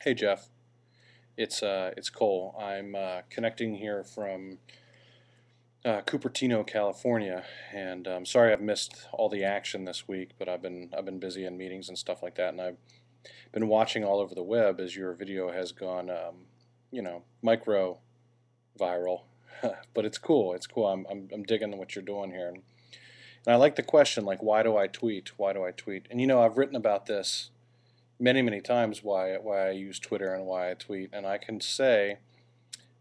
Hey Jeff, it's Cole. I'm connecting here from Cupertino, California, and I'm sorry I've missed all the action this week, but I've been busy in meetings and stuff like that, and I've been watching all over the web as your video has gone, micro viral. But it's cool. It's cool. I'm digging what you're doing here, and I like the question like, why do I tweet? Why do I tweet? And I've written about this many times why I use Twitter and why I tweet, and I can say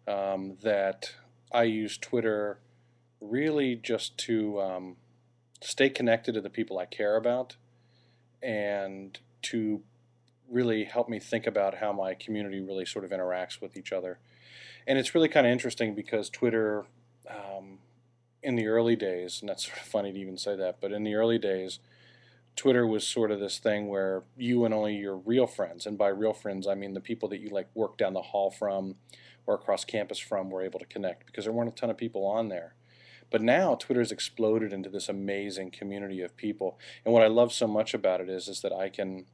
that I use Twitter really just to stay connected to the people I care about and to really help me think about how my community really sort of interacts with each other. And it's really kind of interesting because Twitter, in the early days, and that's sort of funny to even say that, but in the early days, Twitter was sort of this thing where you and only your real friends, and by real friends I mean the people that you like work down the hall from or across campus from, were able to connect because there weren't a ton of people on there. But now Twitter's exploded into this amazing community of people, and what I love so much about it is that I can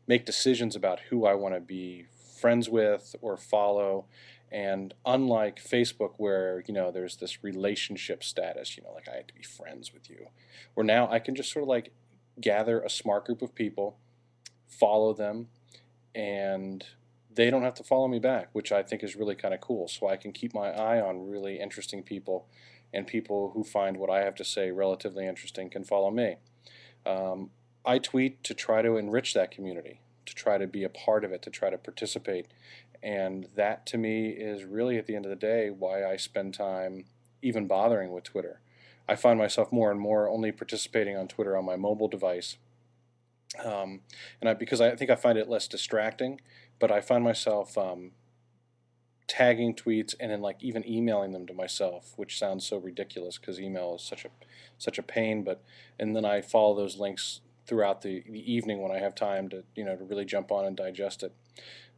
make decisions about who I want to be friends with or follow. And unlike Facebook, where there's this relationship status, like I have to be friends with you, where now I can just sort of like gather a smart group of people, follow them, and they don't have to follow me back, which I think is really kind of cool. So I can keep my eye on really interesting people, and people who find what I have to say relatively interesting can follow me. Um, I tweet to try to enrich that community, to try to be a part of it, to try to participate. And that to me is really at the end of the day why I spend time even bothering with Twitter. I find myself more and more only participating on Twitter on my mobile device, because I think I find it less distracting, but I find myself tagging tweets and then like even emailing them to myself, which sounds so ridiculous because email is such a pain. But and then I follow those links throughout the evening when I have time to to really jump on and digest it.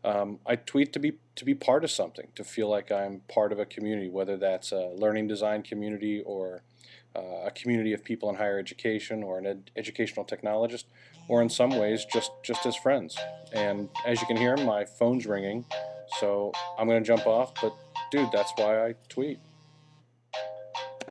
I tweet to be part of something, to feel like I'm part of a community, whether that's a learning design community or a community of people in higher education or an educational technologist, or in some ways just as friends. And as you can hear, my phone's ringing, so I'm going to jump off. But dude, that's why I tweet.